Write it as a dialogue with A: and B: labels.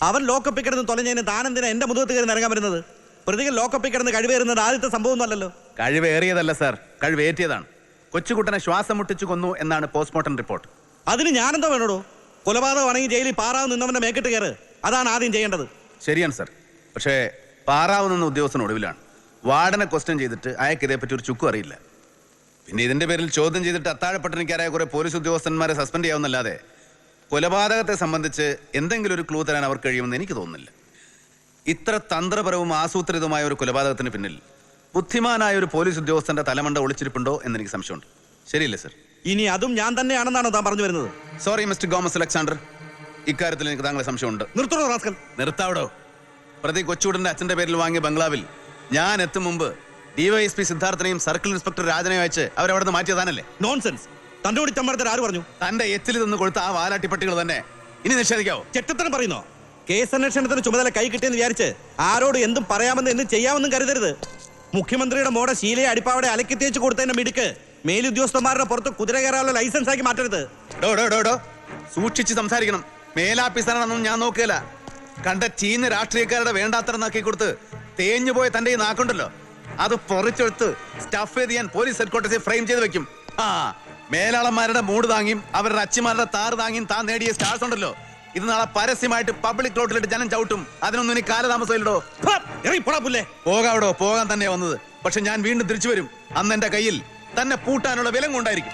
A: അവൻ ലോക്കപ്പിൽ കിടന്ന് തൊലഞ്ഞതിന് താനെന്തിനാ എന്റെ മുഖത്ത് കയറി ഇറങ്ങാൻ വരുന്നത്? പ്രതികൾ ലോക്കപ്പിൽ കിടന്ന് കഴിവേറുന്നത് ആദ്യത്തെ സംഭവമൊന്നുമല്ലല്ലോ.
B: കഴിവേറിയതല്ല സാർ, കഴിവേറ്റിയതാണ്. കൊച്ചുകുട്ടനെ ശ്വാസം മുട്ടിച്ചു കൊന്നു എന്നാണ് പോസ്റ്റ്മോർട്ടം റിപ്പോർട്ട്.
A: അതിന് ഞാനെന്താ വേണോടോ? കൊലപാതകമാണെങ്കിൽ ജയിലിൽ പാറാവ് നിന്നവന്റെ മേക്കിട്ട് കയറ്. അതാണ് ആദ്യം ചെയ്യേണ്ടത്.
B: ശരിയാണ് സാർ. പക്ഷേ പാറാവ് നിന്ന ഉദ്യോഗസ്ഥൻ ഒടുവിലാണ്. വാർഡനെ ക്വസ്റ്റ്യൻ ചെയ്തിട്ട് അയാൾക്ക് ഇതേപ്പറ്റി ഒരു ചുക്കും അറിയില്ല. പിന്നെ ഇതിന്റെ പേരിൽ ചോദ്യം ചെയ്തിട്ട് അത്താഴപ്പട്ടിണിക്കാരായ കുറെ പോലീസ് ഉദ്യോഗസ്ഥന്മാരെ സസ്പെൻഡ് ചെയ്യാവുന്നല്ലാതെ കൊലപാതകത്തെ സംബന്ധിച്ച് എന്തെങ്കിലും ഒരു ക്ലൂ തരാൻ അവർക്ക് കഴിയുമെന്ന് എനിക്ക് തോന്നുന്നില്ല. ഇത്ര തന്ത്രപരവും ആസൂത്രിതവുമായ ഒരു കൊലപാതകത്തിന് പിന്നിൽ ബുദ്ധിമാനായ ഒരു പോലീസ് ഉദ്യോഗസ്ഥന്റെ തലമണ്ട ഒളിച്ചിരിപ്പുണ്ടോ എന്ന് എനിക്ക് സംശയമുണ്ട്. ശരിയല്ലേ സർ?
A: ഇനി അതും ഞാൻ തന്നെയാണെന്നാണോ താൻ പറഞ്ഞു വരുന്നത്?
B: സോറി മിസ്റ്റർ ഗോമസ് അലക്സാണ്ടർ, ഇക്കാര്യത്തിൽ എനിക്ക് താങ്കളെ സംശയമുണ്ട്.
A: നിർത്തണോ റാസ്കൽ?
B: നിർത്താവിടോ. പ്രതി കൊച്ചുകുട്ടന്റെ അച്ഛന്റെ പേരിൽ വാങ്ങിയ ബംഗ്ലാവിൽ ഞാൻ എത്തും മുമ്പ് ഡിവൈഎസ്പി സിദ്ധാർത്ഥനെയും സർക്കിൾ ഇൻസ്പെക്ടർ രാജനെയും അയച്ച് അവരവിടെ നിന്ന് മാറ്റിയതാണല്ലേ?
A: നോൺസെൻസ്. തന്റെ കൂടി ചമ്മടത്തിൽ ആര് പറഞ്ഞു?
B: തന്റെ എത്തിൽ നിന്ന് കൊടുത്ത ആ വാലാട്ടിപ്പട്ടികൾ തന്നെ ഇനി നിഷേധിക്കാവോ?
A: ചെറ്റത്തരം പറയുന്നോ? കേസ് അന്വേഷണത്തിന് ചുമതല കൈ കിട്ടിയെന്ന് വിചാരിച്ച് ആരോട് എന്തും പറയാമെന്ന് എന്തും ചെയ്യാമെന്നും കരുതരുത്. മുഖ്യമന്ത്രിയുടെ മോടെ ശീലയെ അടിപ്പാവടെ അലക്കി തേച്ച് കൊടുത്തതിന്റെ മിടുക്ക് മേലുദ്യോഗസ്ഥന്മാരുടെ പുറത്ത് കുതിര കയറാനുള്ള ലൈസൻസ് ആക്കി മാറ്റരുത്.
B: സൂക്ഷിച്ച് സംസാരിക്കണം. മേലാഫീസറാണെന്നും ഞാൻ നോക്കുകയില്ല. കണ്ട ചീഞ്ഞ രാഷ്ട്രീയക്കാരുടെ വേണ്ടാത്തരം നാക്കി കൊടുത്ത് തേഞ്ഞു പോയ തന്റെ ഈ നാക്കുണ്ടല്ലോ, അത് പൊറിച്ചെടുത്ത് സ്റ്റഫ് ചെയ്ത് ഞാൻ പോലീസ് ഹെഡ്ക്വാർട്ടേഴ്സിൽ ഫ്രെയിം ചെയ്ത് വെക്കും. ആ മേലാളന്മാരുടെ മൂട് താങ്ങിയും അവരുടെ അച്ഛന്മാരുടെ താറ് താങ്ങിയും താൻ നേടിയ സ്റ്റാർസ് ഉണ്ടല്ലോ, ഇത് നാളെ പരസ്യമായിട്ട് പബ്ലിക് റോഡിലിട്ട് ജനം ചവിട്ടും. അതിനൊന്നും ഇനി കാലതാമസമില്ലടോ. പോകാവിടോ, പോകാൻ തന്നെ വന്നത്. പക്ഷെ ഞാൻ വീണ്ടും തിരിച്ചു വരും. അന്ന് എന്റെ കയ്യിൽ തന്നെ പൂട്ടാനുള്ള വിലങ്ങുണ്ടായിരിക്കും.